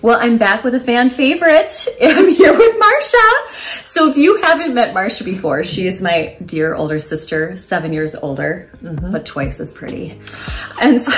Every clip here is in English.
Well, I'm back with a fan favorite. I'm here with Marcia. So if you haven't met Marcia before, she is my dear older sister, 7 years older, but twice as pretty. And so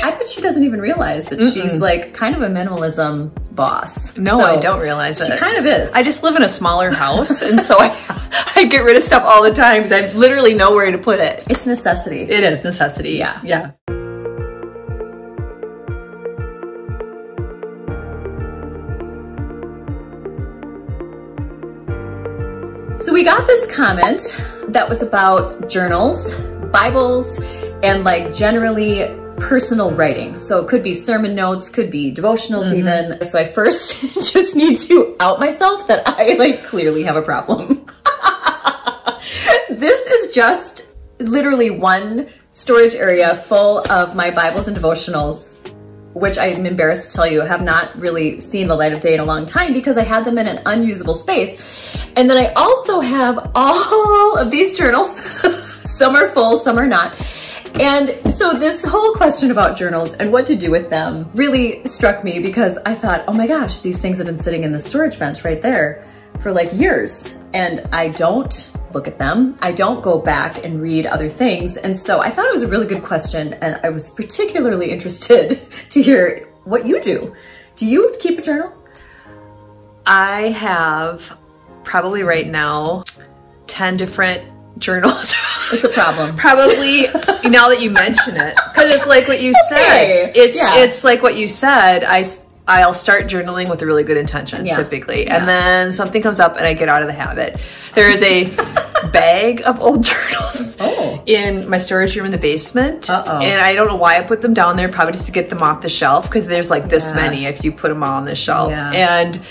I bet she doesn't even realize that she's like kind of a minimalism boss. No, So I don't realize it. She kind of is. I just live in a smaller house, and so I get rid of stuff all the time because I literally know where to put it. It's necessity. It is necessity. Yeah. Yeah. So we got this comment that was about journals, Bibles, and like generally personal writing. So it could be sermon notes, could be devotionals even. So I first just need to out myself that I like clearly have a problem. This is just literally one storage area full of my Bibles and devotionals, which I'm embarrassed to tell you have not really seen the light of day in a long time because I had them in an unusable space. And then I also have all of these journals. Some are full, some are not. And so this whole question about journals and what to do with them really struck me because I thought, oh my gosh, these things have been sitting in the storage bench right there for like years. And I don't look at them. I don't go back and read other things. And so I thought it was a really good question. And I was particularly interested to hear what you do. Do you keep a journal? I have probably right now 10 different journals. It's a problem. Probably now that you mention it, because it's like what you said. It's like what you said. I'll start journaling with a really good intention typically, and then something comes up and I get out of the habit. There is a bag of old journals in my storage room in the basement, and I don't know why I put them down there. Probably just to get them off the shelf because there's like this many if you put them all on the shelf. And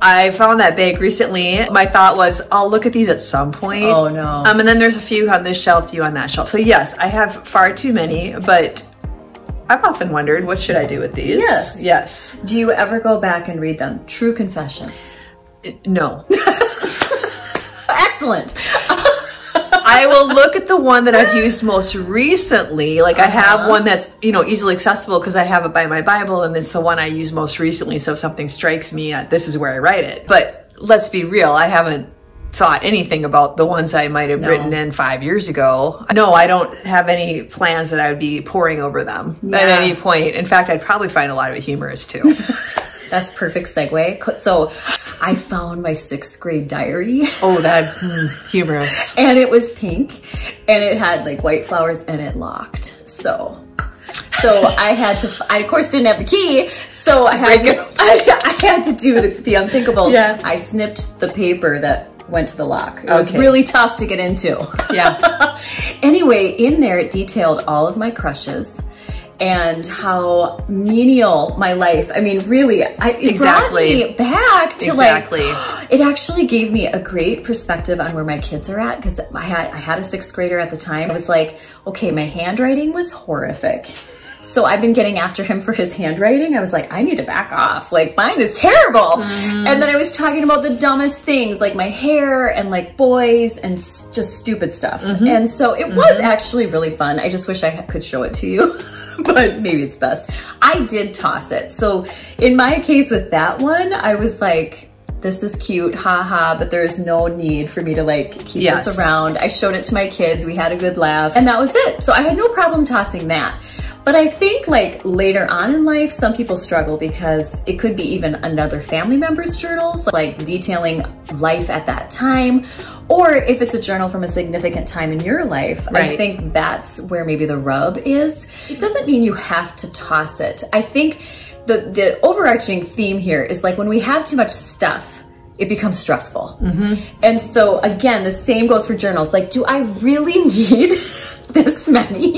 I found that bag recently. My thought was, I'll look at these at some point. Oh no. And then there's a few on this shelf, few on that shelf. So yes, I have far too many, but I've often wondered, what should I do with these? Yes. Yes. Do you ever go back and read them? True confessions. No. Excellent. I will look at the one that I've used most recently. Like I have one that's, you know, easily accessible because I have it by my Bible, and it's the one I use most recently. So if something strikes me, this is where I write it. But let's be real, I haven't thought anything about the ones I might have written in 5 years ago. No, I don't have any plans that I would be poring over them at any point. In fact, I'd probably find a lot of it humorous too. That's perfect segue. So I found my 6th grade diary. Oh, that humorous. And it was pink and it had like white flowers and it locked. So I of course didn't have the key. So I had to do the unthinkable. Yeah. I snipped the paper that went to the lock. It was really tough to get into. Yeah. Anyway, in there it detailed all of my crushes and how menial my life. I mean, really, it brought me back to like, it actually gave me a great perspective on where my kids are at because I had a 6th grader at the time. I was like, okay, my handwriting was horrific. So I've been getting after him for his handwriting. I was like, I need to back off. Like mine is terrible. And then I was talking about the dumbest things like my hair and like boys and just stupid stuff. And so it was actually really fun. I just wish I could show it to you, but maybe it's best. I did toss it. So in my case with that one, I was like, this is cute, haha, but there's no need for me to like keep this around. I showed it to my kids. We had a good laugh and that was it. So I had no problem tossing that. But I think like later on in life, some people struggle because it could be even another family member's journals, like detailing life at that time. Or if it's a journal from a significant time in your life, I think that's where maybe the rub is. It doesn't mean you have to toss it. I think the overarching theme here is like when we have too much stuff, it becomes stressful. And so again, the same goes for journals. Like, do I really need this many?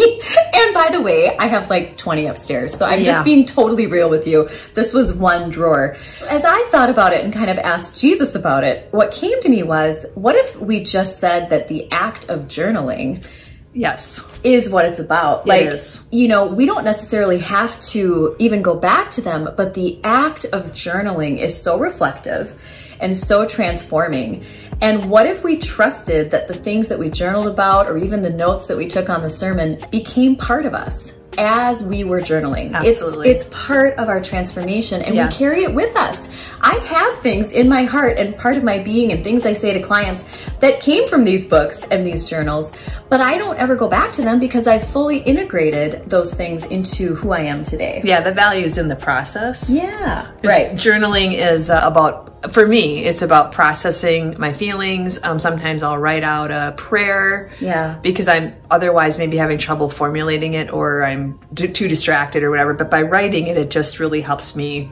And by the way, I have like 20 upstairs. So I'm just being totally real with you. This was one drawer. As I thought about it and kind of asked Jesus about it, what came to me was, what if we just said that the act of journaling is what it's about? Like, you know, we don't necessarily have to even go back to them, but the act of journaling is so reflective and so transforming. And what if we trusted that the things that we journaled about or even the notes that we took on the sermon became part of us? as we were journaling. Absolutely. It's part of our transformation, and Yes. we carry it with us. I have things in my heart and part of my being and things I say to clients that came from these books and these journals, but I don't ever go back to them because I've fully integrated those things into who I am today. Yeah, the value is in the process. Yeah, right. Journaling is about, for me, it's about processing my feelings. Sometimes I'll write out a prayer. Yeah. Because I'm otherwise maybe having trouble formulating it, or I'm too distracted or whatever. But by writing it, it just really helps me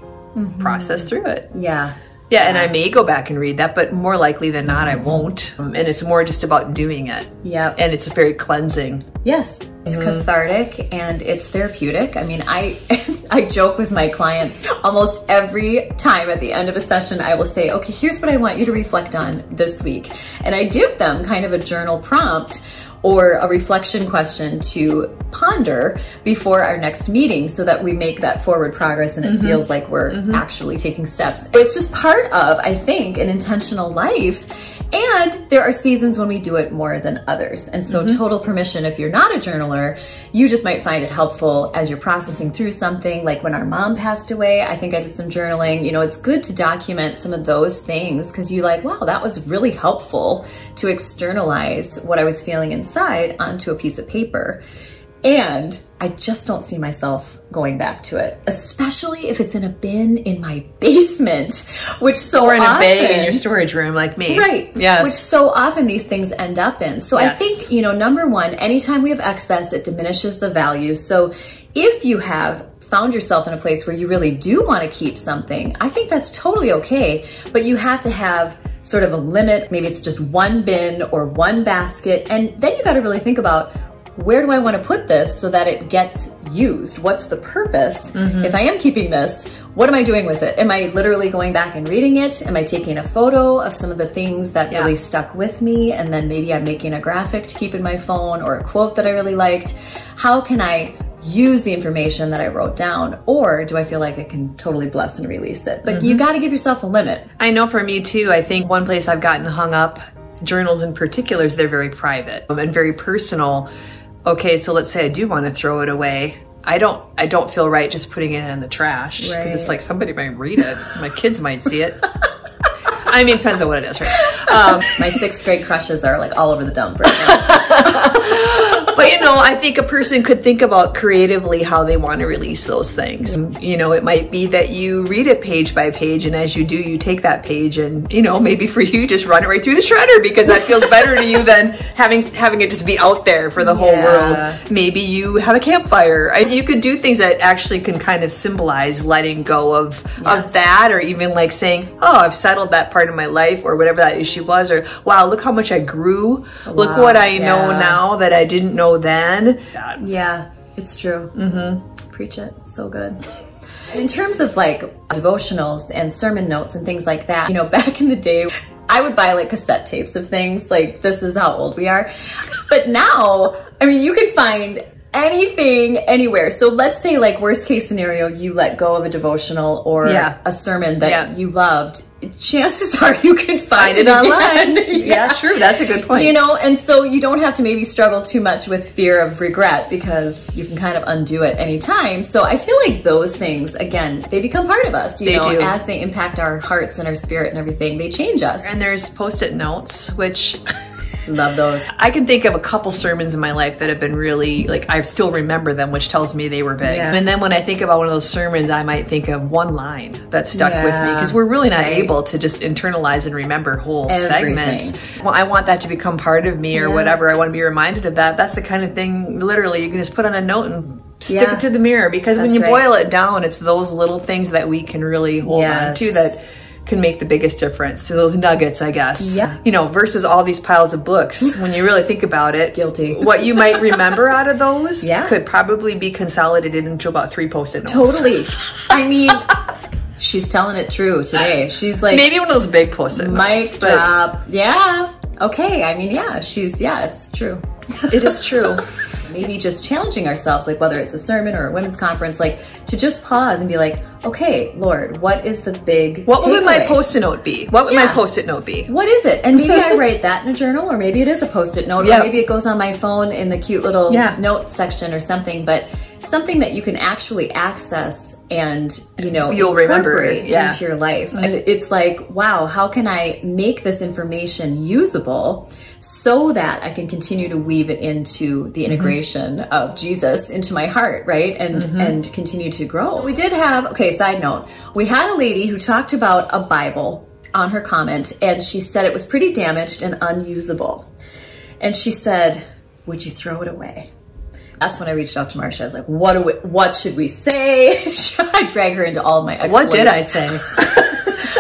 process through it. Yeah. Yeah, and I may go back and read that, but more likely than not, I won't. And it's more just about doing it. Yeah. And it's very cleansing. Yes, it's cathartic and it's therapeutic. I mean, I joke with my clients almost every time at the end of a session. I will say, okay, here's what I want you to reflect on this week. And I give them kind of a journal prompt or a reflection question to ponder before our next meeting so that we make that forward progress and it feels like we're actually taking steps. It's just part of, I think, an intentional life. And there are seasons when we do it more than others. And so total permission, if you're not a journaler, you just might find it helpful as you're processing through something. Like when our mom passed away, I think I did some journaling. You know, it's good to document some of those things because you're like, wow, that was really helpful to externalize what I was feeling inside onto a piece of paper. And I just don't see myself going back to it, especially if it's in a bin in my basement, which so or in often, a bag in your storage room like me. Right. Yes. Which so often these things end up in. So Yes. I think, you know, number one, anytime we have excess, it diminishes the value. So if you have found yourself in a place where you really do want to keep something, I think that's totally okay, but you have to have sort of a limit. Maybe it's just one bin or one basket. And then you got to really think about, where do I want to put this so that it gets used? What's the purpose? If I am keeping this, what am I doing with it? Am I literally going back and reading it? Am I taking a photo of some of the things that really stuck with me? And then maybe I'm making a graphic to keep in my phone or a quote that I really liked. How can I use the information that I wrote down? Or do I feel like I can totally bless and release it? But you got to give yourself a limit. I know for me too, I think one place I've gotten hung up, journals in particular, is they're very private and very personal. Okay, so let's say I do want to throw it away. I don't feel right just putting it in the trash because it's like somebody might read it. My kids might see it. I mean, depends on what it is, right? My 6th grade crushes are like all over the dump right now. But you know, I think a person could think about creatively how they want to release those things. You know, it might be that you read it page by page, and as you do, you take that page and, you know, maybe for you, just run it right through the shredder because that feels better to you than having it just be out there for the whole world. Maybe you have a campfire. You could do things that actually can kind of symbolize letting go of that, or even like saying, oh, I've settled that part of my life or whatever that issue was, or wow, look how much I grew. Wow, look what I know now that I didn't know then. Yeah, it's true. Preach it. So good. In terms of like devotionals and sermon notes and things like that, you know, back in the day, I would buy like cassette tapes of things like, this is how old we are. But now, I mean, you can find anything anywhere. So let's say like worst case scenario, you let go of a devotional or a sermon that you loved. Chances are you can find it online. Yeah, true. That's a good point. You know, and so you don't have to maybe struggle too much with fear of regret because you can kind of undo it anytime. So I feel like those things, again, they become part of us, you know, as they impact our hearts and our spirit and everything, they change us. And there's Post-it notes, which love those. I can think of a couple sermons in my life that have been really, like, I still remember them, which tells me they were big. And then when I think about one of those sermons, I might think of one line that stuck with me because we're really not able to just internalize and remember whole segments. Well, I want that to become part of me or whatever. I want to be reminded of that. That's the kind of thing, literally, you can just put on a note and stick it to the mirror, because when you boil it down, it's those little things that we can really hold on to that can make the biggest difference. So those nuggets, I guess. You know, versus all these piles of books. When you really think about it, guilty. What you might remember out of those could probably be consolidated into about 3 Post-it notes. Totally. I mean, she's telling it true today. She's like, maybe one of those big Post-it notes. Mic drop. Yeah. Okay. I mean, it's true. It is true. Maybe just challenging ourselves, like whether it's a sermon or a women's conference, like to just pause and be like, okay, Lord, what is the big What would my Post-it note be? What would my Post-it note be? What is it? And maybe I write that in a journal, or maybe it is a Post-it note, or maybe it goes on my phone in the cute little note section or something. But something that you can actually access and, you know, you'll remember it into your life. And it's like, wow, how can I make this information usable so that I can continue to weave it into the integration of Jesus into my heart, right? And continue to grow. We did have, okay, side note, we had a lady who talked about a Bible on her comment, and she said it was pretty damaged and unusable. And she said, would you throw it away? That's when I reached out to Marcia. I was like, what should we say? Should I drag her into all of my exploits? What did I say?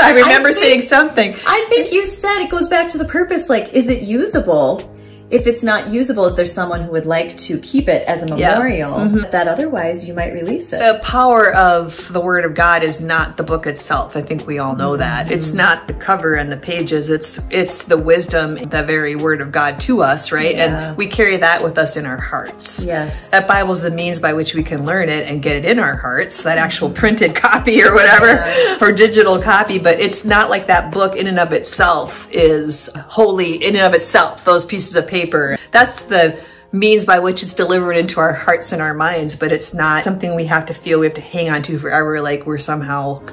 I remember saying something. I think you said it goes back to the purpose, like, is it usable? If it's not usable, is there someone who would like to keep it as a memorial that otherwise you might release it? The power of the Word of God is not the book itself. I think we all know that. It's not the cover and the pages. It's the wisdom, the very Word of God to us, right? Yeah. And we carry that with us in our hearts. Yes. That Bible's the means by which we can learn it and get it in our hearts, that actual printed copy or whatever, or digital copy. But it's not like that book in and of itself is holy in and of itself, those pieces of paper. That's the means by which it's delivered into our hearts and our minds, but it's not something we have to feel we have to hang on to forever, like we're somehow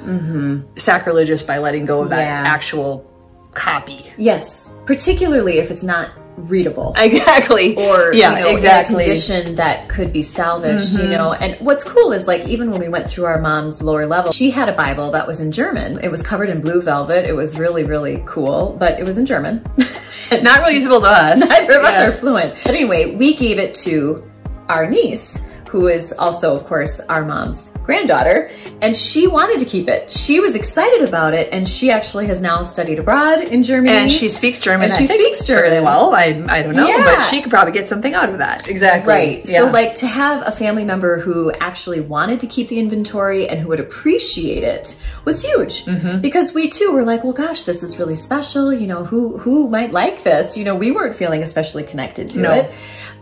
sacrilegious by letting go of that actual copy. Yes, particularly if it's not readable. Exactly. Or, you know, in a condition that could be salvaged, you know. And what's cool is, like, even when we went through our mom's lower level, she had a Bible that was in German. It was covered in blue velvet. It was really, really cool, but it was in German. Not really usable to us. Neither of us are fluent. But anyway, we gave it to our niece, who is also, of course, our mom's granddaughter, and she wanted to keep it. She was excited about it, and she actually has now studied abroad in Germany. And she speaks German. And she speaks German really well. I don't know, but she could probably get something out of that. Exactly. Right. Yeah. So, like, to have a family member who actually wanted to keep the inventory and who would appreciate it was huge. Because we too were like, well, gosh, this is really special. You know, who might like this? You know, we weren't feeling especially connected to it.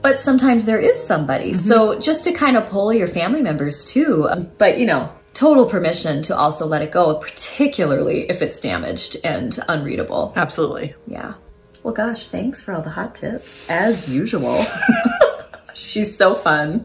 But sometimes there is somebody. So just to kind of pull your family members too, but, you know, total permission to also let it go, particularly if it's damaged and unreadable. Absolutely. Yeah. Well, gosh, thanks for all the hot tips, as usual. She's so fun.